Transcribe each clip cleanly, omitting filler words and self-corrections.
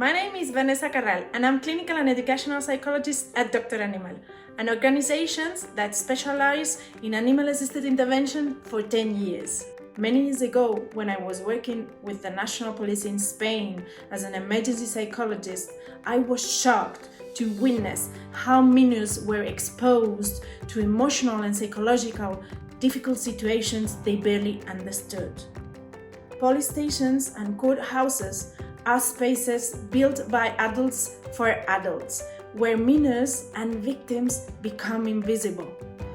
My name is Vanessa Carral and I'm clinical and educational psychologist at Dr. Animal, an organization that specializes in animal-assisted intervention for 10 years. Many years ago, when I was working with the National Police in Spain as an emergency psychologist, I was shocked to witness how minors were exposed to emotional and psychological difficult situations they barely understood. Police stations and courthouses are spaces built by adults for adults, where minors and victims become invisible.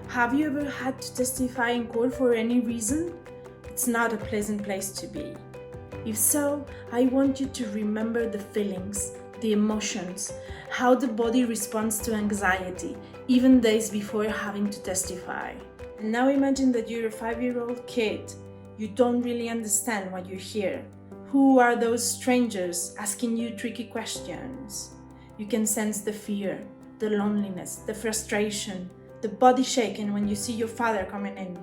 Have you ever had to testify in court for any reason? It's not a pleasant place to be. If so, I want you to remember the feelings, the emotions, how the body responds to anxiety, even days before having to testify. And now imagine that you're a 5-year-old kid. You don't really understand what you hear. Who are those strangers asking you tricky questions? You can sense the fear, the loneliness, the frustration, the body shaking when you see your father coming in,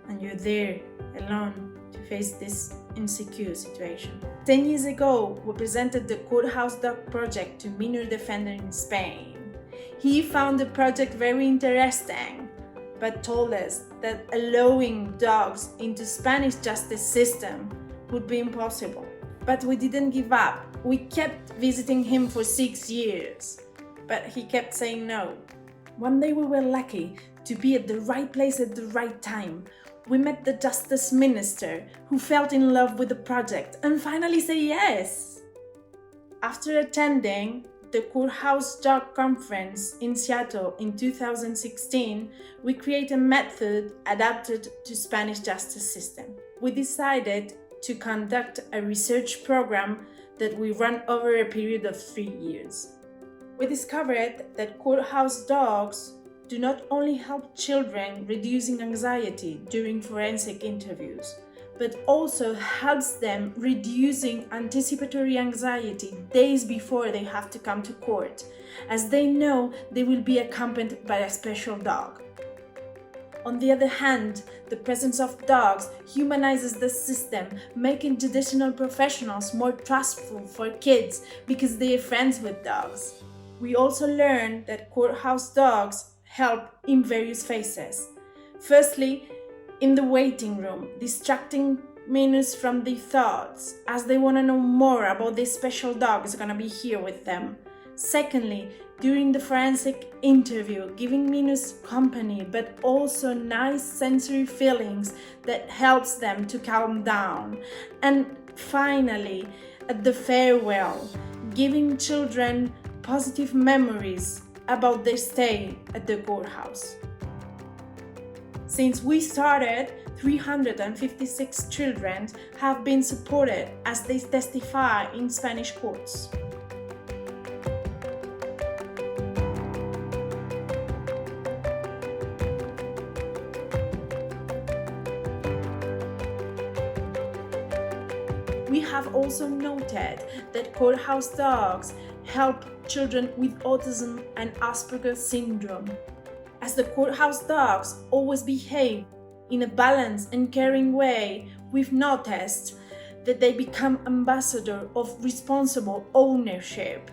and you're there alone to face this insecure situation. 10 years ago, we presented the CourtHouse Dog project to minor defender in Spain. He found the project very interesting, but told us that allowing dogs into Spanish justice system would be impossible. But we didn't give up. We kept visiting him for 6 years, but he kept saying no. One day we were lucky to be at the right place at the right time. We met the justice minister who fell in love with the project and finally said yes. After attending the CourtHouse Dog Conference in Seattle in 2016, we created a method adapted to Spanish justice system. We decided to conduct a research program that we ran over a period of 3 years. We discovered that CourtHouse dogs do not only help children reducing anxiety during forensic interviews, but also helps them reducing anticipatory anxiety days before they have to come to court, as they know they will be accompanied by a special dog. On the other hand, the presence of dogs humanizes the system, making judicial professionals more trustful for kids because they are friends with dogs. We also learned that CourtHouse dogs help in various phases. Firstly, in the waiting room, distracting minors from their thoughts as they want to know more about this special dog is going to be here with them. Secondly, during the forensic interview, giving minors company but also nice sensory feelings that helps them to calm down. And finally, at the farewell, giving children positive memories about their stay at the courthouse. Since we started, 356 children have been supported as they testify in Spanish courts. We have also noted that CourtHouse dogs help children with autism and Asperger's syndrome. As the CourtHouse dogs always behave in a balanced and caring way, we've noticed that they become ambassadors of responsible ownership,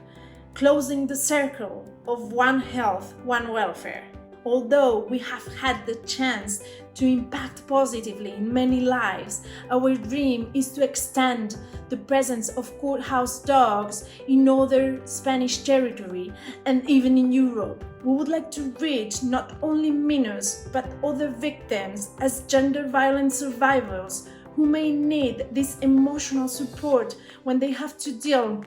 closing the circle of one health, one welfare. Although we have had the chance to impact positively in many lives, our dream is to extend the presence of CourtHouse dogs in other Spanish territory and even in Europe. We would like to reach not only minors but other victims as gender violence survivors who may need this emotional support when they have to deal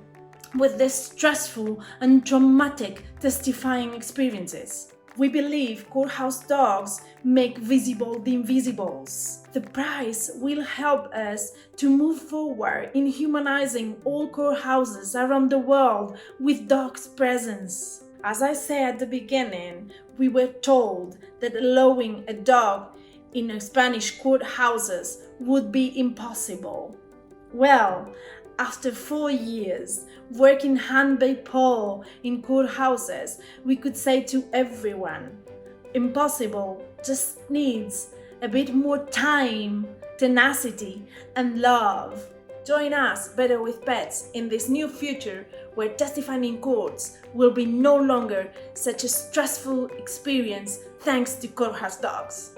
with these stressful and traumatic testifying experiences. We believe CourtHouse dogs make visible the invisibles. The prize will help us to move forward in humanizing all courthouses around the world with dogs' presence. As I said at the beginning, we were told that allowing a dog in Spanish courthouses would be impossible. Well, after 4 years working hand by paw in courthouses, we could say to everyone, impossible just needs a bit more time, tenacity, and love. Join us, Better with Pets, in this new future where testifying in courts will be no longer such a stressful experience thanks to CourtHouse dogs.